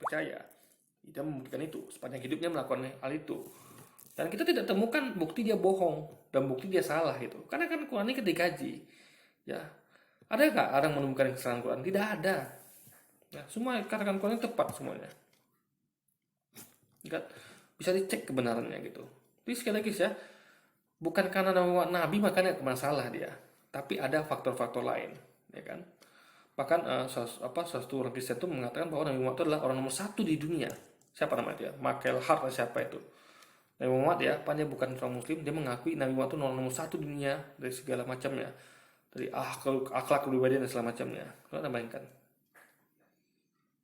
percaya. Dia membuktikan itu sepanjang hidupnya melakukan hal itu. Dan kita tidak temukan bukti dia bohong dan bukti dia salah gitu. Karena kan Quran ini dikaji. Ya, ada nggak orang menemukan kesalahan Quran? Tidak ada. Nah, semua katakan Quran tepat semuanya. Nggak bisa dicek kebenarannya gitu. Jadi sekali lagi ya, bukan karena nama Nabi makanya masalah dia, tapi ada faktor-faktor lain, ya kan? Bahkan salah satu orang Kristen itu mengatakan bahwa Nabi Muhammad itu adalah orang nomor satu di dunia. Siapa namanya dia? Michael Hart atau siapa itu? Nabi Muhammad ya, dia bukan seorang Muslim, dia mengakui Nabi Muhammad itu nomor satu di dunia dari segala macamnya, dari akhlak kepribadian dan segala macamnya. Kalau bayangkan.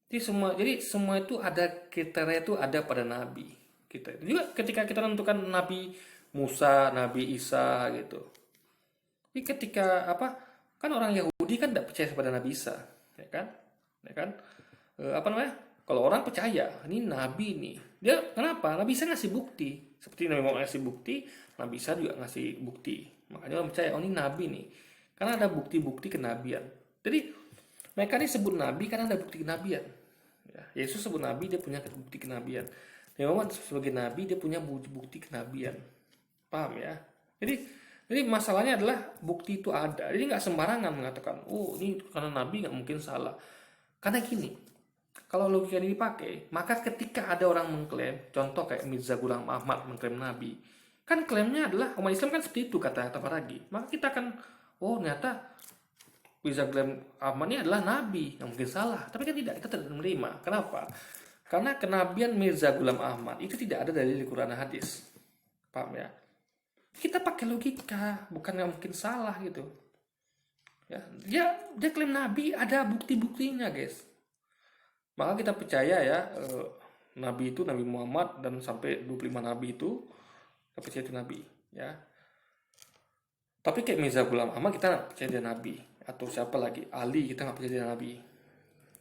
Jadi semua itu ada kriteria itu ada pada Nabi. Kita juga ketika kita menentukan Nabi Musa, Nabi Isa gitu. Jadi ketika kan orang Yahudi kan tidak percaya kepada Nabi Isa, ya kan? Ya kan? Apa namanya? Kalau orang percaya, ini Nabi nih. Dia kenapa? Nabi Isa ngasih bukti. Seperti Nabi Muhammad ngasih bukti, Nabi Isa juga ngasih bukti. Makanya orang percaya, oh ini Nabi nih. Karena ada bukti-bukti kenabian. Jadi mereka ini sebut Nabi karena ada bukti kenabian. Ya, Yesus sebut Nabi, dia punya bukti kenabian. Nabi Muhammad sebagai Nabi, dia punya bukti kenabian. Paham ya? Jadi masalahnya adalah bukti itu ada. Jadi nggak sembarangan mengatakan, oh ini karena Nabi nggak mungkin salah. Karena gini, kalau logika ini dipakai, maka ketika ada orang mengklaim, contoh kayak Mirza Ghulam Ahmad mengklaim Nabi, kan klaimnya adalah umat Islam kan seperti itu kata Tabaragi. Maka kita akan, oh ternyata Mirza Ghulam Ahmad ini adalah Nabi, yang mungkin salah. Tapi kan tidak, kita tidak menerima. Kenapa? Karena kenabian Mirza Ghulam Ahmad itu tidak ada dari Al-Quran dan hadis. Paham ya? Kita pakai logika, bukan yang mungkin salah gitu. Ya, dia klaim Nabi, ada bukti-buktinya, guys. Maka kita percaya ya, Nabi itu Nabi Muhammad dan sampai 25 Nabi itu, kita percaya itu Nabi. Ya. Tapi kayak Mirza Ghulam Ahmad kita nggak percaya dia Nabi. Atau siapa lagi, Ali kita nggak percaya dia Nabi.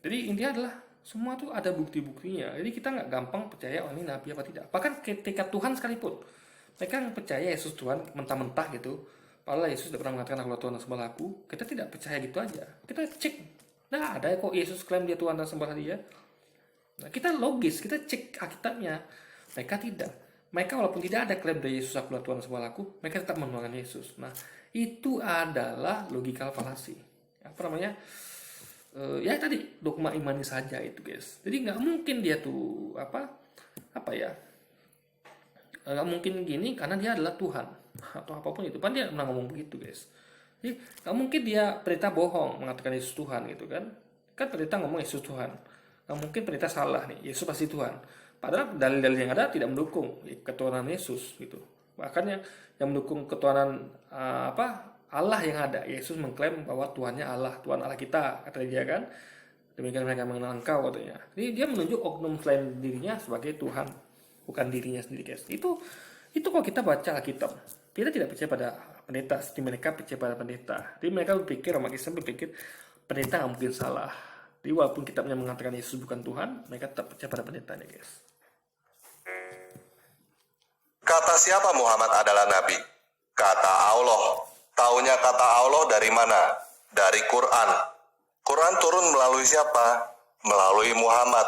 Jadi intinya adalah semua tuh ada bukti-buktinya. Jadi kita nggak gampang percaya oh ini Nabi apa tidak. Bahkan ketika Tuhan sekalipun, mereka yang percaya Yesus Tuhan mentah-mentah gitu. Padahal Yesus tidak pernah mengatakan aku Tuhan dan sembahlah aku. Kita tidak percaya gitu aja. Kita cek. Nah ada kok Yesus klaim dia Tuhan dan sembahlah dia. Nah kita logis, kita cek Alkitabnya. Mereka tidak. Mereka walaupun tidak ada klaim dari Yesus aku Tuhan dan sembahlah aku, mereka tetap menuangkan Yesus. Nah itu adalah logikal falasi. Apa namanya? Ya tadi dogma imani saja itu guys. Jadi nggak mungkin dia tuh apa ya? Nggak mungkin gini karena dia adalah Tuhan atau apapun itu. Kan dia pernah ngomong begitu guys. Jadi nggak mungkin dia perintah bohong mengatakan Yesus Tuhan gitu kan. Kan perintah ngomong Yesus Tuhan. Nggak mungkin perintah salah nih. Yesus pasti Tuhan. Padahal dalil-dalil yang ada tidak mendukung ketuhanan Yesus gitu. Bahkan yang mendukung ketuhanan Allah yang ada. Yesus mengklaim bahwa Tuhannya Allah, Tuhan Allah kita kata dia kan. Demikian mereka mengenal Engkau katanya. Jadi dia menunjuk oknum selain dirinya sebagai Tuhan, bukan dirinya sendiri guys. Itu kalau kita baca Alkitab, kita tidak percaya pada pendeta, seperti mereka percaya pada pendeta. Jadi mereka berpikir, umat Islam berpikir pendeta nggak mungkin salah. Jadi walaupun kitabnya mengatakan Yesus bukan Tuhan, mereka tetap percaya pada pendetanya guys. Kata siapa Muhammad adalah Nabi? Kata Allah. Taunya kata Allah dari mana? Dari Quran. Quran turun melalui siapa? Melalui Muhammad.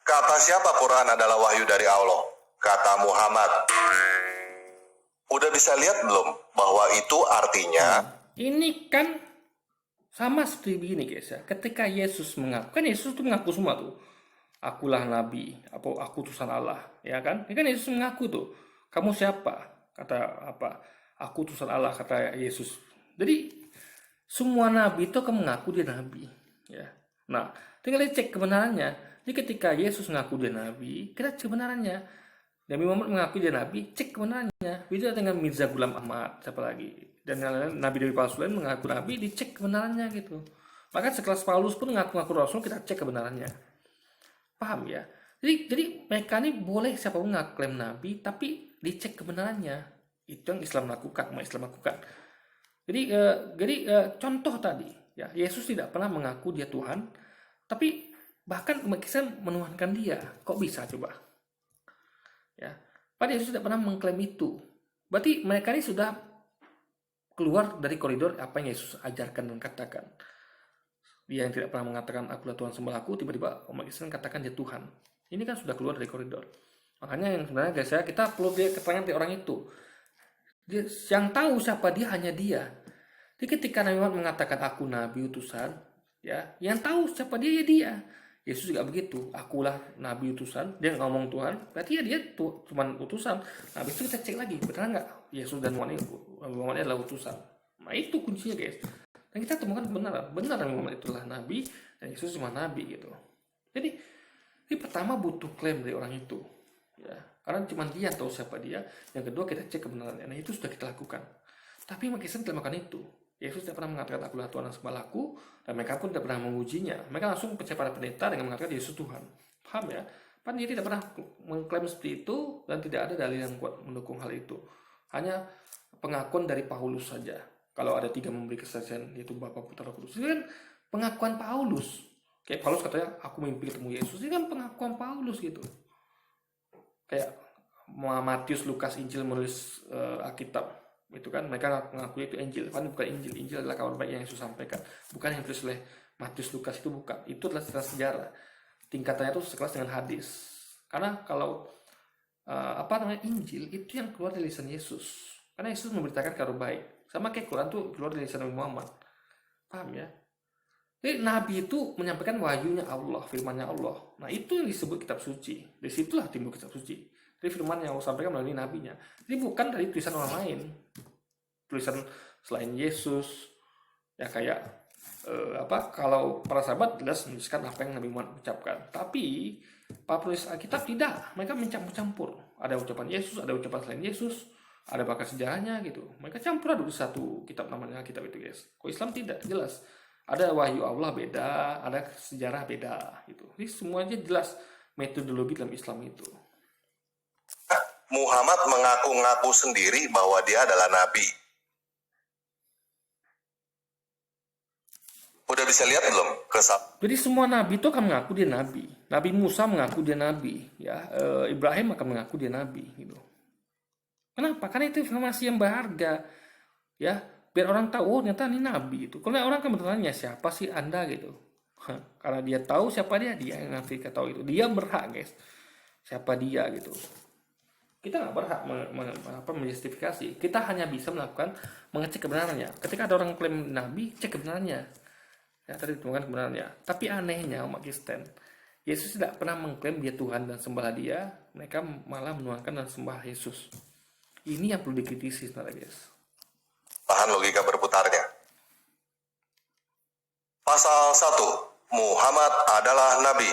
Kata siapa Quran adalah wahyu dari Allah? Kata Muhammad. Udah bisa lihat belum bahwa itu artinya Ini kan sama seperti begini guys ya. Ketika Yesus mengaku, kan Yesus itu mengaku semua tuh. Akulah Nabi, aku utusan Allah, ya kan? Ini kan Yesus mengaku tuh. Kamu siapa? Kata apa? Aku utusan Allah, kata Yesus. Jadi semua Nabi itu akan mengaku dia Nabi, ya. Nah, tinggal dicek kebenarannya. Jadi ketika Yesus mengaku dia Nabi, kita cek kebenarannya. Nabi Muhammad mengaku dia Nabi, cek kebenarannya. Beda dengan Mirza Ghulam Ahmad, siapa lagi? Dan Nabi dari palsu lain mengaku Nabi, dicek kebenarannya gitu. Bahkan sekelas Paulus pun mengaku Rasul, kita cek kebenarannya. Paham ya? Jadi mereka ini boleh siapapun ngaklaim Nabi, tapi dicek kebenarannya. Itu yang Islam lakukan, umat Islam lakukan. Jadi contoh tadi, ya Yesus tidak pernah mengaku dia Tuhan, tapi bahkan umat Islam menuhankan dia. Kok bisa coba? Ya, padahal Yesus tidak pernah mengklaim itu. Berarti mereka ini sudah keluar dari koridor apa yang Yesus ajarkan dan katakan. Dia yang tidak pernah mengatakan akulah Tuhan sembahku, tiba-tiba umat Kristen katakan dia Tuhan. Ini kan sudah keluar dari koridor. Makanya yang sebenarnya guys ya, kita perlu dia keterangan dari orang itu. Dia, yang tahu siapa dia hanya dia. Jadi ketika Nabi Muhammad mengatakan aku nabi utusan, ya, yang tahu siapa dia ya dia. Yesus juga begitu, akulah nabi utusan. Dia ngomong Tuhan, berarti ya dia cuma utusan. Nah, habis itu kita cek lagi, benar nggak Yesus dan Muhammad adalah utusan. Nah, itu kuncinya guys. Dan kita temukan benar Nabi Muhammad itulah nabi dan Yesus cuma nabi gitu. Jadi ini pertama butuh klaim dari orang itu, ya, karena cuma dia tahu siapa dia. Yang kedua kita cek kebenarannya. Nah, itu sudah kita lakukan. Tapi umat Kristen tidak melakukan itu. Yesus tidak pernah mengatakan akulah Tuhan dan sembahku, dan mereka pun tidak pernah mengujinya. Mereka langsung percaya pada pendeta dengan mengatakan Yesus Tuhan. Paham ya? Padahal dia tidak pernah mengklaim seperti itu dan tidak ada dalil yang kuat mendukung hal itu. Hanya pengakuan dari Paulus saja. Kalau ada 3 memberi kesaksian, yaitu Bapa, Putra, Roh Kudus. Itu kan pengakuan Paulus. Kayak Paulus katanya, aku mimpi ketemu Yesus. Ini kan pengakuan Paulus gitu. Kayak Matius, Lukas, Injil menulis Alkitab. Itu kan mereka mengakui itu Injil. Kan bukan Injil. Injil adalah kabar baik yang Yesus sampaikan. Bukan yang ditulis oleh Matius, Lukas, itu bukan. Itu adalah cerita sejarah. Tingkatannya itu sekelas dengan hadis. Karena kalau Injil itu yang keluar dari lisan Yesus. Karena Yesus memberitakan kabar baik. Sama kayak Quran tuh keluar dari lisan Nabi Muhammad. Paham ya? Jadi Nabi itu menyampaikan wahyunya Allah, firmannya Allah. Nah, itu yang disebut kitab suci. Dari situlah timbul kitab suci. Jadi firman yang Allah sampaikan melalui nabinya. Jadi bukan dari tulisan orang lain. Tulisan selain Yesus. Ya kayak kalau para sahabat jelas menuliskan apa yang Nabi Muhammad ucapkan. Tapi para penulis Alkitab tidak. Mereka mencampur-campur. Ada ucapan Yesus, ada ucapan selain Yesus. Ada bakal sejarahnya gitu. Mereka campur aduk di satu kitab namanya kitab itu guys. Kalau Islam tidak, jelas. Ada wahyu Allah beda, ada sejarah beda gitu. Jadi semuanya jelas metodologi dalam Islam itu. Muhammad mengaku-ngaku sendiri bahwa dia adalah nabi. Udah bisa lihat belum? Jadi semua nabi itu akan mengaku dia nabi. Nabi Musa mengaku dia nabi, ya. Ibrahim akan mengaku dia nabi gitu. Kenapa? Karena itu informasi yang berharga, ya. Biar orang tahu, oh ternyata ini nabi itu. Kalau orang kan bertanya siapa sih Anda gitu. Karena dia tahu siapa dia yang nanti tahu itu. Dia berhak guys. Siapa dia gitu. Kita nggak berhak menjustifikasi. Kita hanya bisa mengecek kebenarannya. Ketika ada orang klaim nabi, cek kebenarannya. Ya tadi ditemukan kebenarannya. Tapi anehnya umat Kristen, Yesus tidak pernah mengklaim dia Tuhan dan sembah dia. Mereka malah menuangkan dan sembah Yesus. Ini yang perlu dikritisi sebenarnya guys. Bahan logika berputarnya. Pasal 1. Muhammad adalah nabi.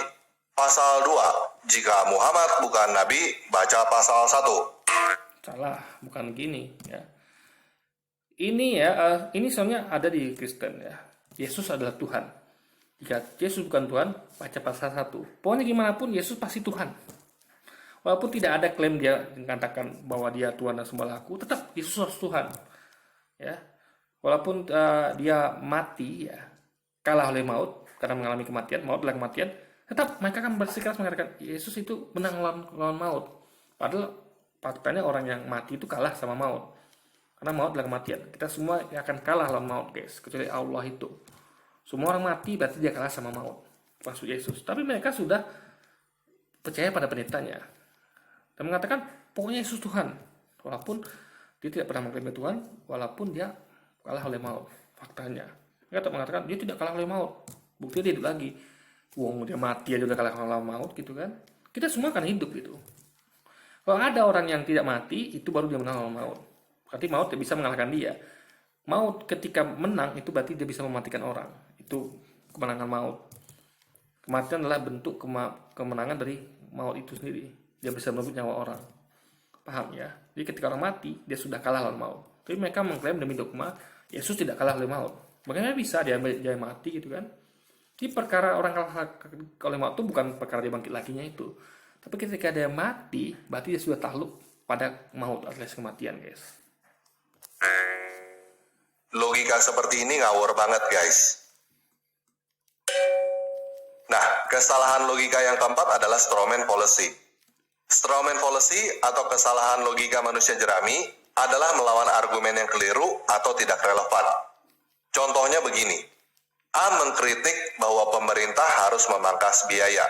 Pasal 2. Jika Muhammad bukan nabi, baca pasal 1. Salah, bukan gini ya. Ini soalnya ada di Kristen ya. Yesus adalah Tuhan. Jika Yesus bukan Tuhan, baca pasal 1. Pokoknya gimana pun Yesus pasti Tuhan. Walaupun tidak ada klaim dia mengatakan bahwa dia Tuhan dan sembah aku, tetap Yesus harus Tuhan. Ya. Walaupun dia mati ya, kalah oleh maut karena mengalami kematian, maut adalah kematian, tetap mereka akan bersikeras mengatakan Yesus itu menang lawan maut. Padahal faktanya orang yang mati itu kalah sama maut. Karena maut adalah kematian. Kita semua akan kalah lawan maut guys, kecuali Allah itu. Semua orang mati berarti dia kalah sama maut. Maksud Yesus. Tapi mereka sudah percaya pada pendetanya. Dan mengatakan pokoknya Yesus Tuhan. Walaupun dia tidak pernah mengklaim Tuhan, walaupun dia kalah oleh maut. Faktanya. Mereka mengatakan dia tidak kalah oleh maut. Buktinya dia hidup lagi. Wong dia mati aja udah kalah oleh maut gitu kan. Kita semua akan hidup gitu. Kalau ada orang yang tidak mati, itu baru dia menang lawan maut. Berarti maut tidak bisa mengalahkan dia. Maut ketika menang itu berarti dia bisa mematikan orang. Itu kemenangan maut. Kematian adalah bentuk kemenangan dari maut itu sendiri. Dia bisa merebut nyawa orang. Paham ya? Jadi ketika orang mati, dia sudah kalah lawan maut. Tapi mereka mengklaim demi dogma, Yesus tidak kalah oleh maut. Bagaimana bisa dia mati gitu kan? Jadi perkara orang kalah oleh maut itu bukan perkara dia bangkit laginya itu. Tapi ketika dia mati, berarti dia sudah takluk pada maut alias kematian guys. Logika seperti ini ngawur banget guys. Nah, kesalahan logika yang keempat adalah strawman fallacy. Strawman fallacy atau kesalahan logika manusia jerami adalah melawan argumen yang keliru atau tidak relevan. Contohnya begini, A mengkritik bahwa pemerintah harus memangkas biaya.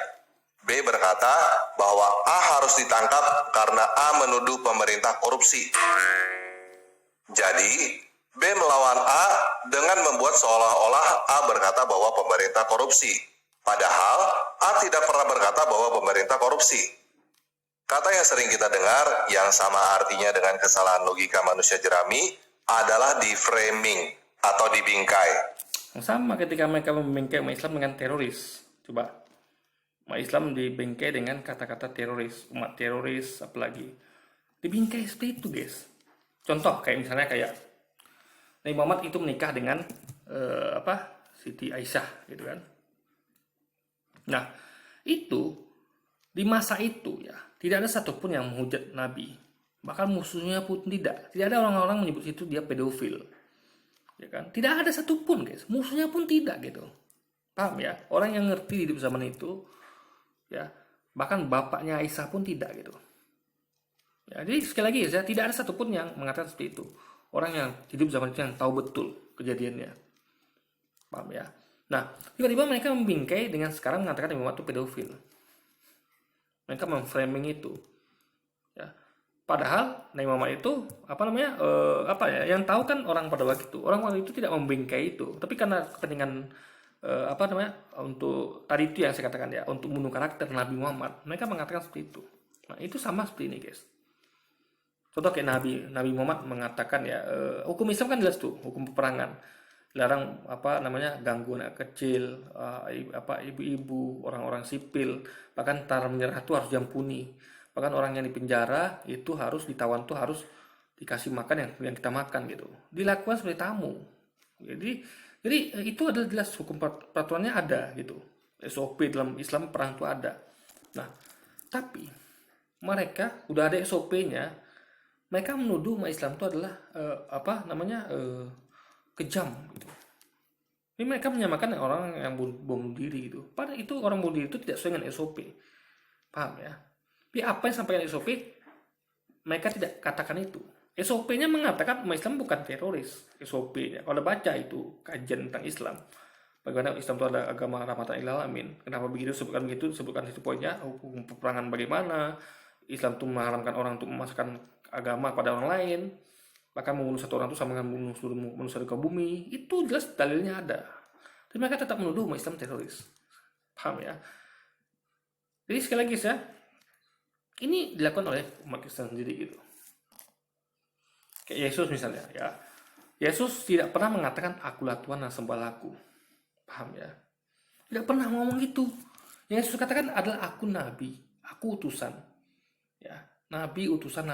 B berkata bahwa A harus ditangkap karena A menuduh pemerintah korupsi. Jadi, B melawan A dengan membuat seolah-olah A berkata bahwa pemerintah korupsi. Padahal, A tidak pernah berkata bahwa pemerintah korupsi. Kata yang sering kita dengar, yang sama artinya dengan kesalahan logika manusia jerami, adalah di-framing atau dibingkai. Sama ketika mereka membingkai umat Islam dengan teroris. Coba, umat Islam dibingkai dengan kata-kata teroris, umat teroris, apalagi dibingkai seperti itu, guys. Contoh kayak misalnya kayak Nabi Muhammad itu menikah dengan Siti Aisyah, gitu kan. Nah, itu di masa itu ya tidak ada satupun yang menghujat Nabi, bahkan musuhnya pun tidak ada orang-orang menyebut itu dia pedofil, ya kan? Tidak ada satupun, guys, musuhnya pun tidak, gitu. Paham ya? Orang yang ngerti hidup zaman itu, ya, bahkan bapaknya Aisyah pun tidak, gitu. Ya, jadi sekali lagi ya, tidak ada satupun yang mengatakan seperti itu. Orang yang hidup zaman itu yang tahu betul kejadiannya, paham ya? Nah, tiba-tiba mereka membingkai dengan sekarang mengatakan Nabi Muhammad itu pedofil. Mereka memframing itu, ya. Padahal Nabi Muhammad itu yang tahu kan orang pada waktu itu tidak membingkai itu, tapi karena kepentingan untuk tadi itu yang saya katakan ya, untuk membunuh karakter Nabi Muhammad, mereka mengatakan seperti itu. Nah, itu sama seperti ini, guys. Contoh kayak Nabi Muhammad mengatakan ya, hukum Islam kan jelas tuh, hukum peperangan. Larang ganggu anak kecil, ibu-ibu, orang-orang sipil, bahkan tentara menyerah itu harus diampuni. Bahkan orang yang dipenjara itu harus ditawan, tuh harus dikasih makan yang kita makan, gitu. Dilakukan seperti tamu. Jadi itu adalah jelas hukum peraturannya ada, gitu. SOP dalam Islam perang itu ada. Nah, tapi mereka udah ada SOP-nya, mereka menuduh umat Islam itu adalah kejam, gitu. Ini mereka menyamakan orang yang bom diri, gitu. Padahal itu orang bom diri itu tidak sesuai dengan SOP. Paham ya? Tapi apa yang sampaikan SOP, mereka tidak katakan itu. SOP-nya mengatakan umat Islam bukan teroris. SOP-nya, kalau baca itu kajian tentang Islam, bagaimana Islam itu adalah agama rahmatan lil alamin. Kenapa begitu? Sebutkan itu poinnya. Hukum peperangan bagaimana? Islam itu mengharamkan orang untuk memasukkan agama pada orang lain. Bahkan membunuh satu orang itu sama dengan membunuh seluruh manusia di bumi. Itu jelas dalilnya ada. Tapi mereka tetap menuduh umat Islam teroris. Paham ya? Jadi sekali lagi ya, ini dilakukan oleh umat Islam sendiri, gitu. Kayak Yesus misalnya ya. Yesus tidak pernah mengatakan akulah Tuhan dan sembahlah aku. Paham ya? Tidak pernah ngomong gitu. Yang Yesus katakan adalah aku nabi, aku utusan. Ya. Nabi utusan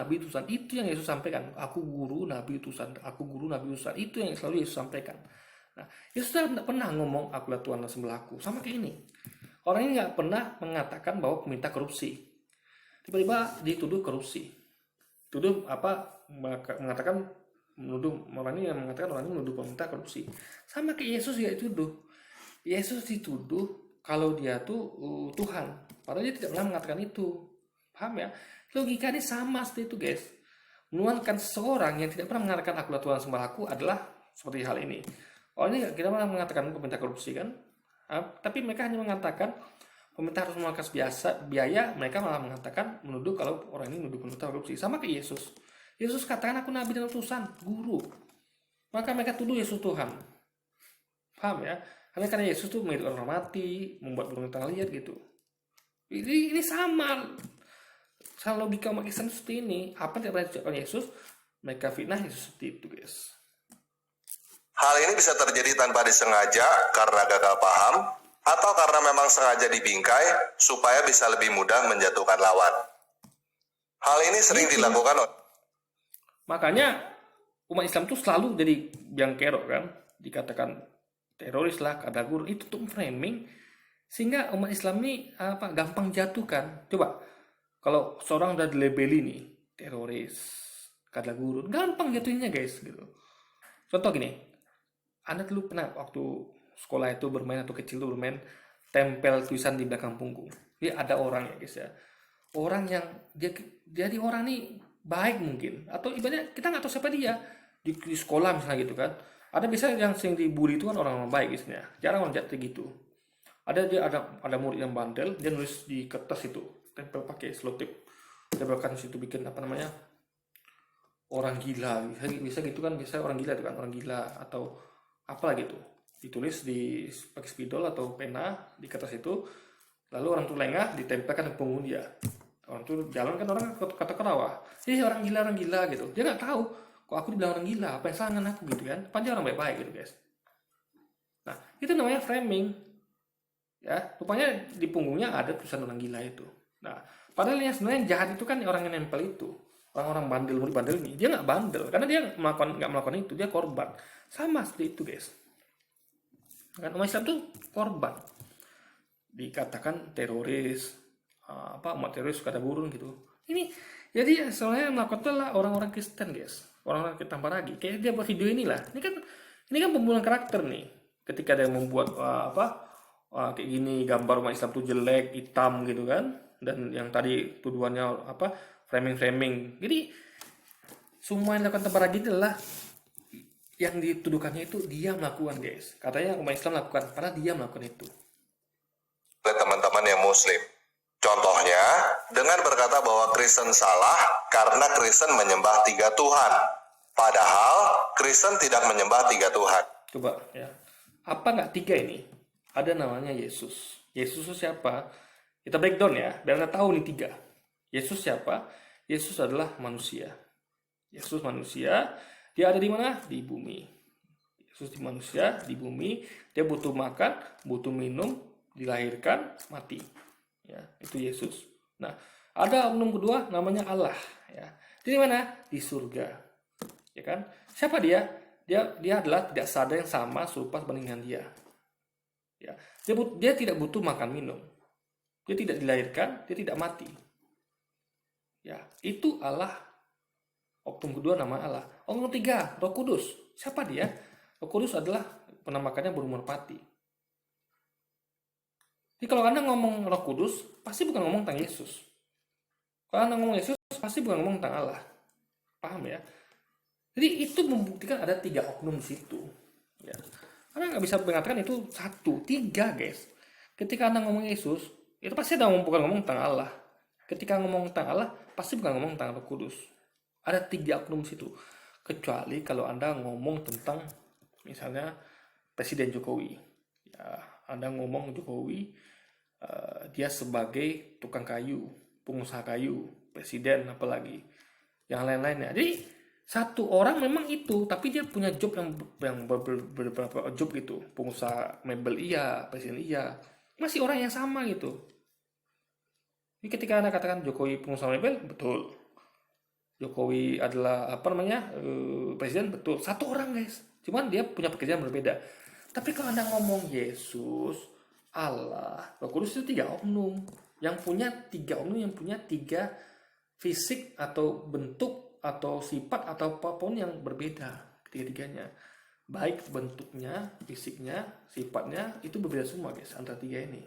itu yang Yesus sampaikan. Aku guru nabi utusan, aku guru nabi utusan, itu yang selalu Yesus sampaikan. Nah, Yesus tidak pernah ngomong akulah Tuhan dan sembahlah aku. Sama kayak ini, orang ini nggak pernah mengatakan bahwa pemerintah korupsi. Tiba-tiba dituduh korupsi, menuduh orang ini menuduh pemerintah korupsi. Sama kayak Yesus juga dituduh kalau dia tuh Tuhan, padahal dia tidak pernah mengatakan itu. Paham ya? Logika ini sama seperti itu, guys. Menuhankan seseorang yang tidak pernah mengatakan akulah Tuhan sembah aku adalah seperti hal ini. Ini kita pernah mengatakan pemerintah korupsi kan? Tapi mereka hanya mengatakan pemerintah harus memangkas biaya, mereka malah mengatakan menuduh kalau orang ini menuduh pemerintah korupsi. Sama kayak Yesus. Yesus katakan aku nabi dan utusan, guru. Maka mereka tuduh Yesus Tuhan. Paham ya? Karena Yesus tuh menghidupkan orang mati, membuat burung tengah liar, gitu. Ini sama. Salah logika umat Islam seperti ini. Apa yang tidak pernah diucapkan Yesus, mereka fitnah Yesus seperti itu, guys. Hal ini bisa terjadi tanpa disengaja karena gagal paham, atau karena memang sengaja dibingkai supaya bisa lebih mudah menjatuhkan lawan. Hal ini sering dilakukan oleh makanya umat Islam tuh selalu jadi yang kerok kan, dikatakan teroris lah, kata guru, itu tuh framing sehingga umat Islam ini gampang jatuhkan. Coba kalau seorang udah dilabeli nih teroris, kata guru, gampang jatuhinnya, guys, gitu. Contoh gini, Anda dulu pernah waktu sekolah itu bermain atau kecil tuh bermain tempel tulisan di belakang punggung. Jadi ada orang ya, guys ya, orang yang dia jadi orang nih baik mungkin, atau ibaratnya kita nggak tahu siapa dia di sekolah misalnya, gitu kan. Ada bisa yang sering dibully itu kan orang baik biasanya. Jarang orang jahat kayak gitu. Ada murid yang bandel, dia nulis di kertas itu, tempel pakai selotip. Dia bahkan situ bikin apa namanya? Orang gila. Bisa gitu kan, bisa orang gila itu kan, orang gila atau apalah gitu. Ditulis di pakai spidol atau pena di kertas itu, lalu orang tuh lengah ditempelkan ke punggung dia. Orang tuh jalan kan orang kata ketawa, orang gila gitu. Dia nggak tahu kok aku dibilang orang gila, apa yang salah dengan aku gitu kan. Panjang orang baik-baik gitu guys. Nah itu namanya framing ya. Rupanya di punggungnya ada tulisan orang gila itu. Nah padahal yang sebenarnya jahat itu kan orang yang nempel itu, orang-orang bandel, murid bandel ini. Dia nggak bandel karena dia nggak melakukan itu, dia korban. Sama seperti itu guys. Kan umat Islam tuh korban, dikatakan teroris, umat teroris suka ada burung gitu. Ini jadi soalnya yang melakukan itu adalah orang-orang Kristen guys, orang-orang kita lagi. Kayak dia buat video inilah. Ini kan pembunuhan karakter nih. Ketika dia membuat kayak gini, gambar umat Islam tuh jelek, hitam gitu kan, dan yang tadi tuduhannya framing. Jadi semua yang dilakukan Tabaragi adalah yang dituduhkannya itu dia melakukan guys. Katanya umat Islam melakukan, padahal dia melakukan itu. Oleh teman-teman yang muslim. Contohnya, dengan berkata bahwa Kristen salah karena Kristen menyembah 3 Tuhan. Padahal Kristen tidak menyembah 3 Tuhan. Coba ya. Apa nggak 3 ini? Ada namanya Yesus. Yesus itu siapa? Kita breakdown ya, biar Anda tahu nih 3. Yesus siapa? Yesus adalah manusia. Yesus manusia, dia ada di mana? Di bumi. Yesus di manusia, di bumi, dia butuh makan, butuh minum, dilahirkan, mati. Ya, itu Yesus. Nah, ada oknum kedua namanya Allah, ya. Di mana? Di surga. Ya kan? Siapa dia? Dia adalah tidak sadar yang sama serupa dengan dia. Ya. Dia tidak butuh makan minum. Dia tidak dilahirkan, dia tidak mati. Ya, itu Allah. Oknum kedua nama Allah. Oknum 3, Roh Kudus. Siapa dia? Roh Kudus adalah penamakannya burung merpati. Jadi kalau Anda ngomong Roh Kudus, pasti bukan ngomong tentang Yesus. Kalau Anda ngomong Yesus, pasti bukan ngomong tentang Allah. Paham ya? Jadi itu membuktikan ada 3 oknum di situ. Ya. Anda nggak bisa mengatakan itu 1, 3 guys. Ketika Anda ngomong Yesus, itu pasti Anda bukan ngomong tentang Allah. Ketika ngomong tentang Allah, pasti bukan ngomong tentang Roh Kudus. Ada 3 oknum situ. Kecuali kalau Anda ngomong tentang misalnya Presiden Jokowi. Ya, Anda ngomong Jokowi, dia sebagai tukang kayu, pengusaha kayu, presiden apalagi. Yang lain-lainnya. Jadi satu orang memang itu, tapi dia punya job yang beberapa job gitu. Pengusaha mebel iya, presiden iya. Masih orang yang sama gitu. Jadi ketika Anda katakan Jokowi pengusaha mebel, betul. Jokowi adalah presiden, betul. Satu orang guys, cuman dia punya pekerjaan berbeda. Tapi kalau Anda ngomong Yesus, Allah, Roh Kudus itu 3 oknum yang punya 3 oknum yang punya 3 fisik atau bentuk atau sifat atau apapun yang berbeda, ketiga-tiganya. Baik bentuknya, fisiknya, sifatnya itu berbeda semua guys antara 3 ini.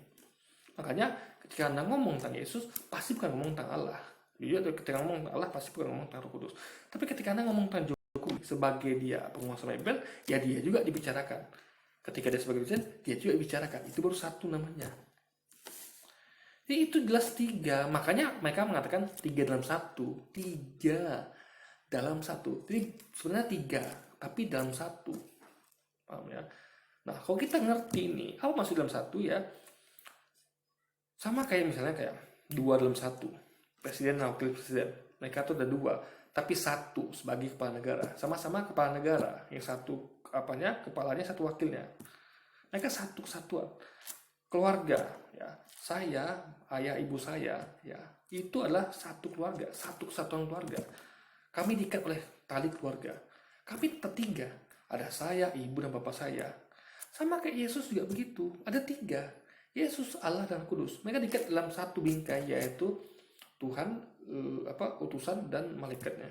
Makanya ketika Anda ngomong tentang Yesus, pasti bukan ngomong tentang Allah. Jadi ketika ngomong tentang Allah pasti bukan ngomong tentang Roh Kudus. Tapi ketika Anda ngomong tentang Jokowi sebagai dia penguasa mebel, ya dia juga dibicarakan. Ketika dia sebagai presiden, dia juga dibicarakan. Itu baru 1 namanya. Jadi itu jelas 3. Makanya mereka mengatakan 3 dalam 1. 3 dalam 1. Jadi sebenarnya 3, tapi dalam 1. Paham ya? Nah, kalau kita ngerti ini, apa maksud dalam 1 ya? Sama kayak misalnya kayak 2 dalam 1. Presiden dan wakil presiden. Mereka tuh ada 2, tapi 1 sebagai kepala negara. Sama-sama kepala negara. Yang 1 kepalanya 1 wakilnya. Mereka 1 kesatuan. Keluarga, ya. Saya, ayah, ibu saya, ya. Itu adalah 1 keluarga, 1 kesatuan keluarga. Kami diikat oleh tali keluarga. Kami tetap 3. Ada saya, ibu dan bapak saya. Sama kayak Yesus juga begitu. Ada 3. Yesus, Allah dan Kudus. Mereka diikat dalam 1 bingkai, yaitu Tuhan, utusan dan malaikatnya.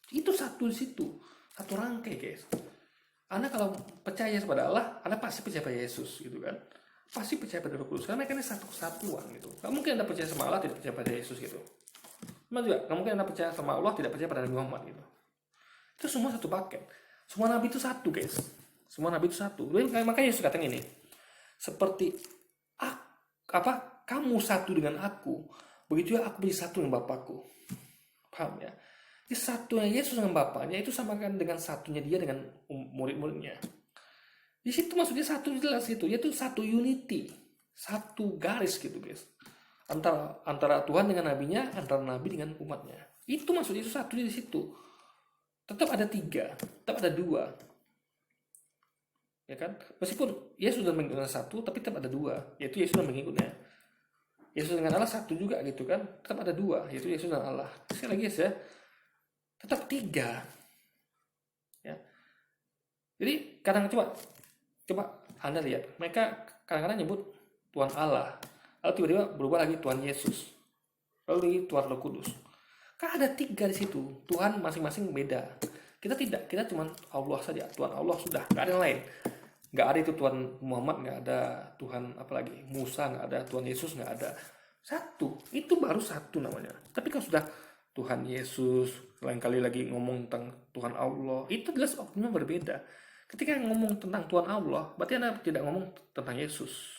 Itu 1 di situ. 1 rangkai guys. Anda kalau percaya kepada Allah, Anda pasti percaya pada Yesus gitu kan. Pasti percaya pada Roh Kudus. Karena mereka ini 1 kesatuan gitu. Gak mungkin Anda percaya sama Allah tidak percaya pada Yesus gitu. Cuma juga gak mungkin Anda percaya sama Allah tidak percaya pada Nabi Muhammad gitu. Itu semua 1 paket. Semua nabi itu satu, guys. Semua nabi itu satu. Makanya Yesus katakan ini, seperti kamu satu dengan aku, begitu juga aku menjadi satu dengan Bapakku. Paham ya? Jadi satunya Yesus dengan Bapaknya itu samakan dengan satunya dia dengan murid-muridnya. Di situ maksudnya satu jelas itu, yaitu satu unity, satu garis gitu, guys. Antara Tuhan dengan nabinya, antara nabi dengan umatnya. Itu maksudnya itu satu di situ. Tetap ada 3, tetap ada 2. Ya kan? Meskipun Yesus sudah mengikutnya satu, tapi tetap ada 2, yaitu Yesus dan mengikutnya. Yesus dengan Allah satu juga gitu kan, tetap ada 2, yaitu Yesus dan Allah. Sekali lagi ya, tetap 3. Ya. Jadi kadang coba Anda lihat, mereka kadang-kadang nyebut Tuhan Allah, lalu tiba-tiba berubah lagi Tuhan Yesus, lalu lagi Tuhan Roh Kudus. Kan ada 3 di situ, Tuhan masing-masing beda. Kita tidak, kita cuma Allah saja, Tuhan Allah sudah, nggak ada yang lain. Nggak ada itu Tuhan Muhammad, nggak ada Tuhan apalagi Musa, nggak ada Tuhan Yesus, nggak ada. Satu, itu baru satu namanya. Tapi kalau sudah Tuhan Yesus, lain kali lagi ngomong tentang Tuhan Allah, itu jelas oknumnya berbeda. Ketika ngomong tentang Tuhan Allah, berarti Anda tidak ngomong tentang Yesus.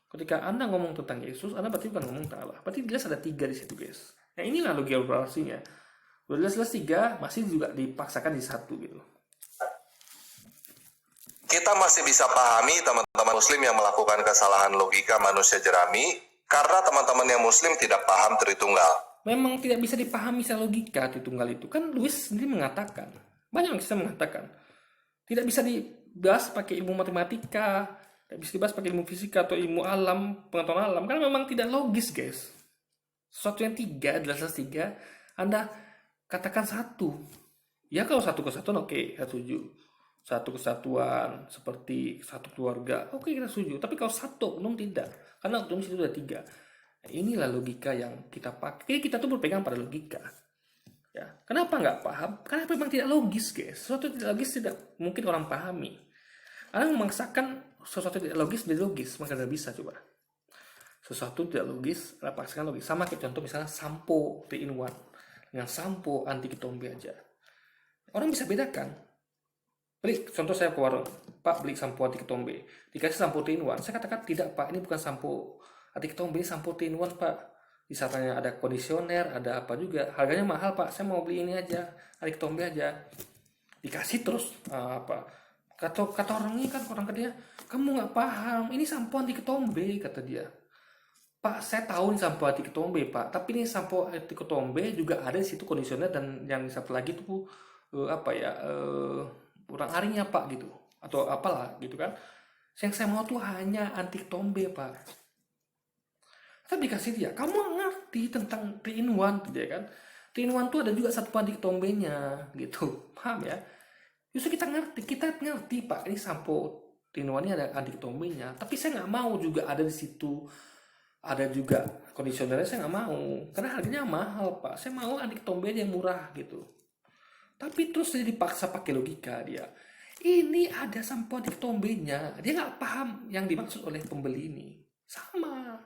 Ketika Anda ngomong tentang Yesus, Anda berarti bukan ngomong tentang Allah. Berarti jelas ada 3 di situ, guys. Nah, inilah logika operasinya. Jelas 3 masih juga dipaksakan di satu gitu. Kita masih bisa pahami teman-teman muslim yang melakukan kesalahan logika manusia jerami karena teman-teman yang muslim tidak paham Tritunggal. Memang tidak bisa dipahami secara logika Tritunggal itu. Kan Lewis sendiri mengatakan, banyak yang bisa mengatakan, tidak bisa dibahas pakai ilmu matematika, tidak bisa dibahas pakai ilmu fisika atau ilmu alam, pengetahuan alam, karena memang tidak logis, guys. Sesuatu yang 3, jelas 3, Anda katakan satu. Ya kalau satu kesatuan oke, saya setuju. Satu kesatuan seperti satu keluarga, oke kita setuju. Tapi kalau satu oknum tidak, karena oknum itu ada 3. Nah, inilah logika yang kita pakai. Kita tuh berpegang pada logika. Ya, kenapa nggak paham? Karena memang tidak logis, guys. Sesuatu tidak logis tidak mungkin orang pahami. Anda memaksakan sesuatu tidak logis menjadi logis, maka tidak bisa coba. Sesuatu tidak logis, Anda paksakan logis. Sama kayak contoh misalnya sampo 3-in-1 dengan sampo anti ketombe aja. Orang bisa bedakan. Beli, contoh saya ke warung, Pak beli sampo anti ketombe, dikasih sampo 3-in-1, saya katakan tidak Pak, ini bukan sampo anti ketombe, ini sampo 3-in-1 Pak. Di saatnya ada kondisioner, ada apa juga, harganya mahal Pak, saya mau beli ini aja, anti ketombe aja. Dikasih terus kata orang ini kan, orang dia, kamu nggak paham, ini sampo anti ketombe, kata dia. Pak, saya tahu ini sampo anti ketombe Pak, tapi ini sampo anti ketombe juga ada di situ kondisioner dan yang satu lagi tuh kurang arinya Pak gitu, atau apalah gitu kan. Yang saya mau tuh hanya anti ketombe Pak. Tapi dikasih dia, kamu ngerti tentang 3-in-1 dia kan. 3-in-1 tuh ada juga satu anti ketombenya gitu, paham ya? Justru kita ngerti Pak, ini sampo 3-in-1 ini ada anti ketombenya. Tapi saya nggak mau juga ada di situ, ada juga kondisionernya, saya nggak mau karena harganya mahal Pak. Saya mau anti ketombe yang murah gitu. Tapi terus dia dipaksa pakai logika dia. Ini ada sampo anti ketombenya. Dia nggak paham yang dimaksud oleh pembeli ini. Sama.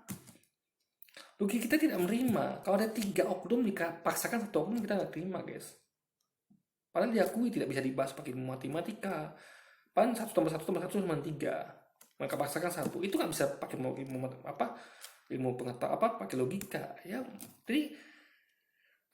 Logika kita tidak menerima. Kalau ada 3 oknum dipaksakan satu oknum, kita nggak terima, guys. Padahal diakui tidak bisa dibahas pakai ilmu matematika. Padahal 1 tambah 1 tambah 1 sama 3. Mereka paksakan satu. Itu nggak bisa pakai ilmu pengetahuan pakai logika. Ya, jadi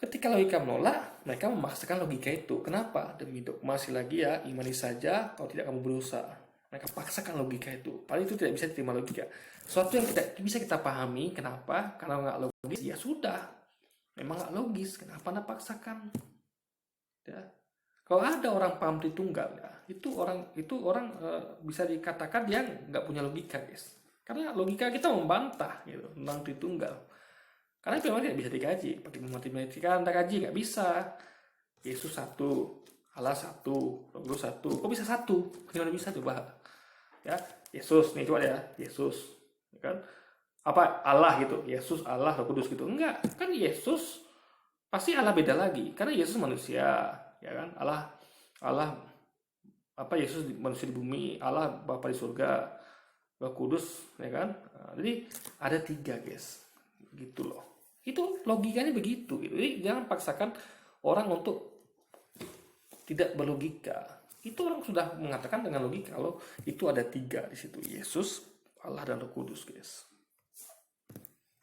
ketika logika menolak, mereka memaksakan logika itu. Kenapa? Demi masih lagi ya, imani saja kalau tidak kamu berusaha. Mereka paksakan logika itu. Padahal itu tidak bisa diterima logika. Sesuatu yang tidak bisa kita pahami, kenapa? Kalau nggak logis, ya sudah. Memang nggak logis, kenapa Anda paksakan? Ya. Kalau ada orang paham Tritunggal, ya, itu orang bisa dikatakan dia nggak punya logika, guys. Karena logika kita membantah gitu, tentang Tritunggal. Karena itu memang tidak bisa dikaji. Pakai matematika Anda kaji nggak bisa. Yesus satu, Allah satu, Roh Kudus satu. Kok bisa satu? Bagaimana bisa coba? Ya, Yesus nih coba ya, Yesus, ya kan? Apa Allah gitu? Yesus, Allah, Roh Kudus gitu? Enggak, kan Yesus pasti Allah beda lagi. Karena Yesus manusia, ya kan? Allah Yesus manusia di bumi, Allah Bapa di surga, Roh Kudus, ya kan? Nah, jadi ada 3, guys, gitu loh. Itu logikanya begitu gitu. Jadi jangan paksakan orang untuk tidak berlogika. Itu orang sudah mengatakan dengan logika kalau itu ada 3 di situ, Yesus, Allah dan Roh Kudus, guys.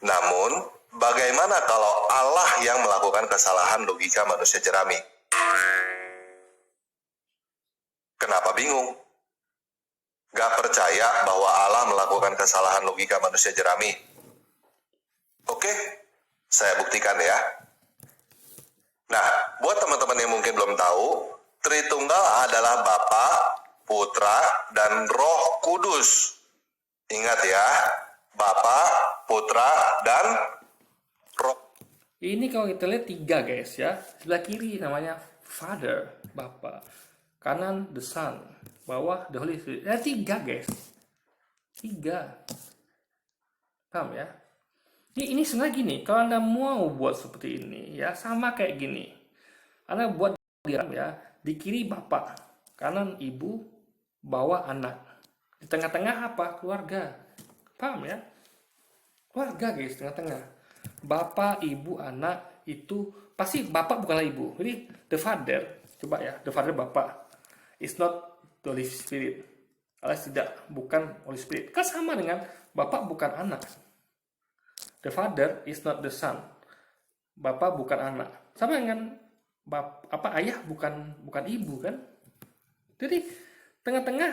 Namun, bagaimana kalau Allah yang melakukan kesalahan logika manusia jerami? Kenapa bingung? Gak percaya bahwa Allah melakukan kesalahan logika manusia jerami? Oke, saya buktikan ya. Nah, buat teman-teman yang mungkin belum tahu, Tritunggal adalah Bapa, Putra, dan Roh Kudus. Ingat ya, Bapa, Putra, dan Roh. Ini kalau kita lihat 3, guys ya. Sebelah kiri namanya Father, Bapa. Kanan the Son, bawah the Holy Spirit. 3, guys. 3. Paham ya? Ini sebenarnya gini, kalau Anda mau buat seperti ini ya, sama kayak gini. Anda buat diagram ya, di kiri Bapak, kanan Ibu, bawah anak. Di tengah-tengah apa? Keluarga. Paham ya? Keluarga, guys, tengah-tengah. Bapak, Ibu, anak itu pasti Bapak bukanlah Ibu. Jadi the Father, coba ya, the Father Bapak. It's not the Holy Spirit. Alias tidak, bukan Holy Spirit. Kan sama dengan Bapak bukan anak. The Father is not the Son. Bapak bukan anak. Sama dengan ayah bukan ibu kan? Jadi tengah-tengah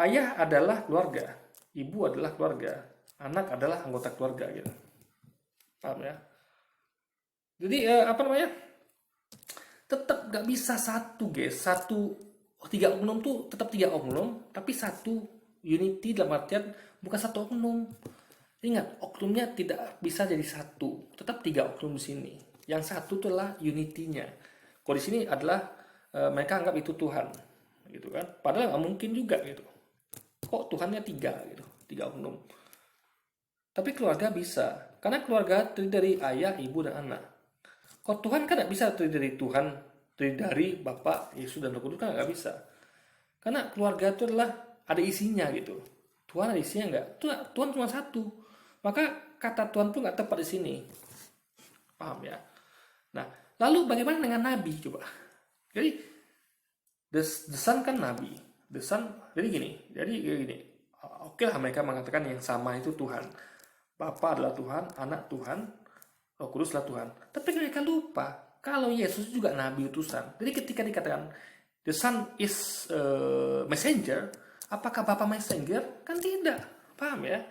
ayah adalah keluarga, ibu adalah keluarga, anak adalah anggota keluarga gitu. Paham ya? Jadi tetap gak bisa satu, guys. 3 oknum tuh tetap 3 oknum, tapi satu unity dalam artian bukan 1 oknum. Ingat, oknumnya tidak bisa jadi 1, tetap 3 oknum di sini. Yang 1 itu adalah unity-nya. Kalau di sini adalah mereka anggap itu Tuhan, gitu kan? Padahal nggak mungkin juga gitu. Kok Tuhannya 3 gitu, 3 oknum. Tapi keluarga bisa, karena keluarga terdiri dari ayah, ibu, dan anak. Kalau Tuhan kan nggak bisa terdiri dari Tuhan, terdiri dari Bapa, Yesus, dan Roh Kudus kan nggak bisa. Karena keluarga itu adalah ada isinya gitu. Tuhan ada isinya nggak? Tuhan cuma 1. Maka kata Tuhan pun nggak tepat di sini. Paham ya? Nah, lalu bagaimana dengan Nabi coba? Jadi the Son kan Nabi. The Son, jadi gini. Oke lah mereka mengatakan yang sama itu Tuhan. Bapa adalah Tuhan, anak Tuhan, Roh Kudus adalah Tuhan. Tapi mereka lupa kalau Yesus juga Nabi utusan. Jadi ketika dikatakan the Son is messenger, apakah Bapa messenger? Kan tidak. Paham ya?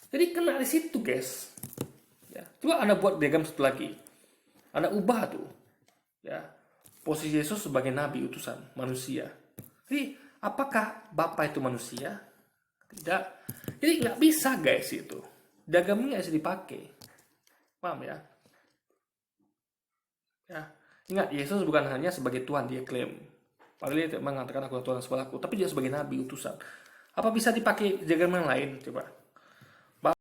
Jadi kena di situ, guys. Ya. Coba Anda buat diagram satu lagi. Anda ubah tuh. Ya. Posisi Yesus sebagai nabi utusan manusia. Jadi apakah Bapa itu manusia? Tidak. Jadi nggak bisa, guys, itu. Diagram ini nggak bisa dipakai. Paham ya? Ya. Ingat, Yesus bukan hanya sebagai Tuhan, dia klaim. Padahal dia mengatakan aku Tuhan sebelahku, tapi dia sebagai nabi utusan. Apa bisa dipakai diagram yang lain? Coba.